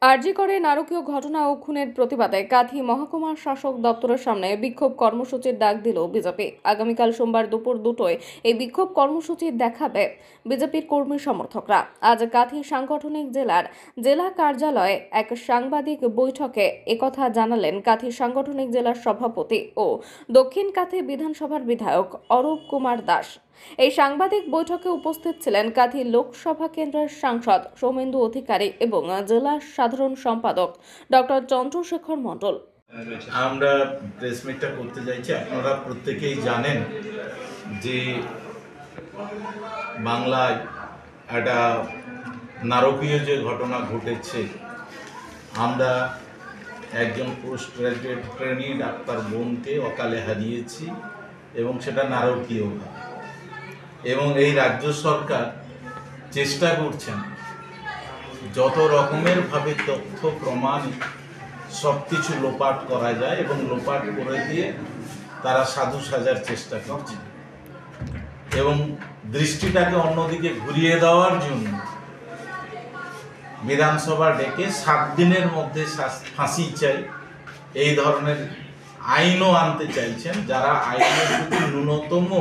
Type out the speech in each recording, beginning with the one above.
আরজি করে নারকীয় ঘটনা ও খুনের প্রতিবাদে কাঁথি মহকুমা শাসক দপ্তরের সামনে বিক্ষোভ কর্মসূচির ডাক দিল বিজেপি। আগামীকাল সোমবার দুপুর 2টায় এই বিক্ষোভ কর্মসূচি দেখাবে বিজেপির কর্মী সমর্থকরা। আজ কাঁথি সাংগঠনিক জেলা কার্যালয়ে এক সাংবাদিক বৈঠকে একথা জানালেন কাঁথি সাংগঠনিক জেলার সভাপতি ও দক্ষিণ কাঁথি বিধানসভার বিধায়ক অরূপ কুমার দাস। এই সাংবাদিক বৈঠকে উপস্থিত ছিলেন কাঁথি লোকসভা কেন্দ্রের সাংসদ সৌমেন্দু অধিকারী এবং জেলা সাধারণ সম্পাদক ডক্টর চন্দ্রশেখর মণ্ডল। আমরা প্রেস মিটটা করতে যাচ্ছি। আপনারা প্রত্যেকেই জানেন যে বাংলায় একটা নারকীয় যে ঘটনা ঘটেছে, আমরা একজন পোস্ট গ্রাজুয়েট ট্রেনি ডাক্তার বোনকে অকালে হারিয়েছি এবং সেটা নারকীয়ভাবে। এবং এই রাজ্য সরকার চেষ্টা করছেন যত রকমের ভাবে তথ্য প্রমাণ সব কিছু লোপাট করা যায় এবং লোপাট করে দিয়ে তারা সাধু সাজার চেষ্টা করছে এবং দৃষ্টিটাকে অন্যদিকে ঘুরিয়ে দেওয়ার জন্য বিধানসভা ডেকে 7 দিনের মধ্যে ফাঁসি চাই এই ধরনের আইনও আনতে চাইছেন, যারা আইনের প্রতি ন্যূনতম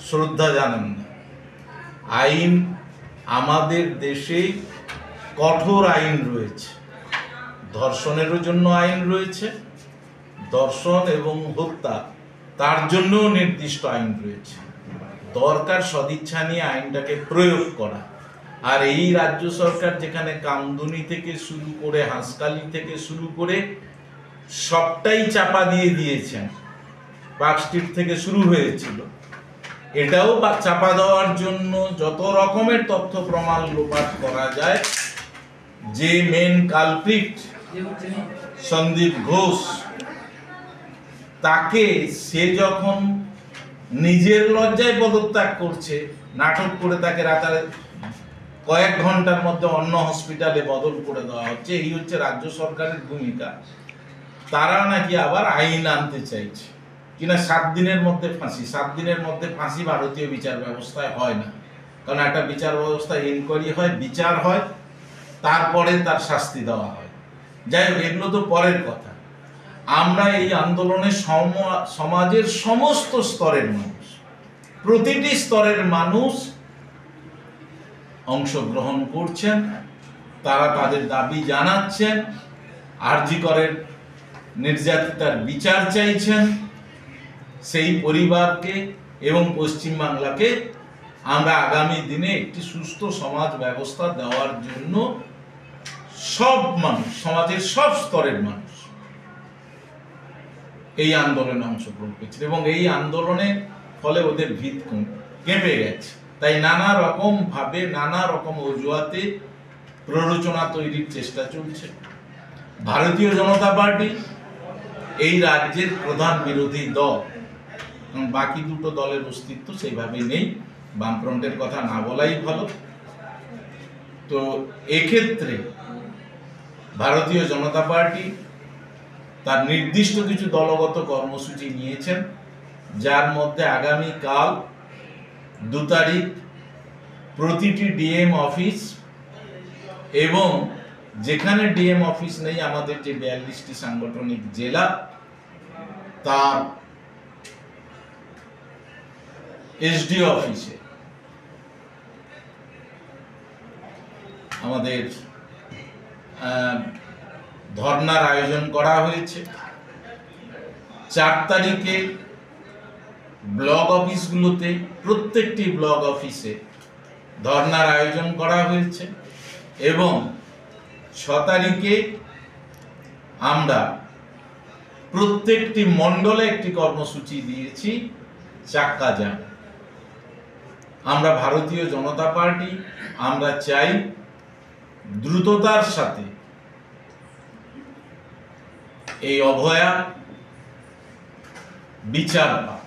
শ্রদ্ধা জানেন না। আইন আমাদের দেশে কঠোর আইন রয়েছে, ধর্ষণেরও জন্য আইন রয়েছে, ধর্ষণ এবং হত্যা তার জন্যও নির্দিষ্ট আইন রয়েছে। দরকার সদিচ্ছা নিয়ে আইনটাকে প্রয়োগ করা। আর এই রাজ্য সরকার যেখানে কামদুনি থেকে শুরু করে হাঁসকালি থেকে শুরু করে সবটাই চাপা দিয়ে দিয়েছেন, পার্ক স্ট্রিট থেকে শুরু হয়েছিল, এটাও চাপা দেওয়ার জন্য যত রকমের তথ্য প্রমাণ লোপাট করা যায়। যে মেন কালপ্রিট সন্দীপ ঘোষ, তাকে সে যখন নিজের লজ্জায় পদত্যাগ করছে, নাটক করে তাকে কয়েক ঘন্টার মধ্যে অন্য হসপিটালে বদল করে দেওয়া হচ্ছে। এই হচ্ছে রাজ্য সরকারের ভূমিকা। তারা নাকি আবার আইন আনতে চাইছে কিনা 7 দিনের মধ্যে ফাঁসি। 7 দিনের মধ্যে ফাঁসি ভারতীয় বিচার ব্যবস্থায় হয় না, কারণ একটা বিচার ব্যবস্থায় ইনকোয়ারি হয়, বিচার হয়, তারপরে তার শাস্তি দেওয়া হয়। যাই হোক, এগুলো তো পরের কথা। আমরা এই আন্দোলনে সমাজের সমস্ত স্তরের মানুষ, প্রতিটি স্তরের মানুষ অংশগ্রহণ করছেন, তারা তাদের দাবি জানাচ্ছেন, আরজি করের নির্যাতিতার বিচার চাইছেন। সেই পরিবারকে এবং পশ্চিমবাংলাকে আমরা আগামী দিনে একটি সুস্থ সমাজ ব্যবস্থা দেওয়ার জন্য সব মানুষ, সমাজের সব স্তরের মানুষ এই আন্দোলনে অংশগ্রহণ করছে এবং এই আন্দোলনের ফলে ওদের ভিত কেঁপে গেছে। তাই নানা রকম ভাবে, নানা রকম অজুহাতে প্ররোচনা তৈরির চেষ্টা চলছে। ভারতীয় জনতা পার্টি এই রাজ্যের প্রধান বিরোধী দল, বাকি দুটো দলের অস্তিত্ব সেইভাবে নেই। বামফ্রন্টের কথা না বলাই ভালো। তো এক্ষেত্রে ভারতীয় জনতা পার্টি তার নির্দিষ্ট কিছু দলগত কর্মসূচি নিয়েছেন, যার মধ্যে আগামীকাল 2 তারিখ প্রতিটি ডিএম অফিস এবং যেখানে ডিএম অফিস নেই, আমাদের যে 42টি সাংগঠনিক জেলা, তার এসডিও অফিসে আমাদের ধর্নার আয়োজন করা হয়েছে। 4 তারিখে ব্লক অফিসগুলোতে, প্রত্যেকটি ব্লক অফিসে ধর্নার আয়োজন করা হয়েছে এবং 6 তারিখে আমরা প্রত্যেকটি মণ্ডলে একটি কর্মসূচি দিয়েছি, চাক্কা জ্যাম। আমরা ভারতীয় জনতা পার্টি, আমরা চাই দ্রুততার সাথে এই অভয়া বিচার পাক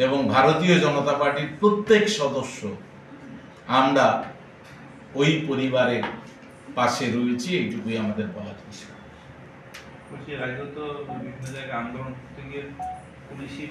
এবং ভারতীয় জনতা পার্টির প্রত্যেক সদস্য আমরা ওই পরিবারের পাশে রয়েছি, এইটুকুই আমাদের বলার বিষয়। বিভিন্ন জায়গায় আন্দোলন থেকে পুলিশি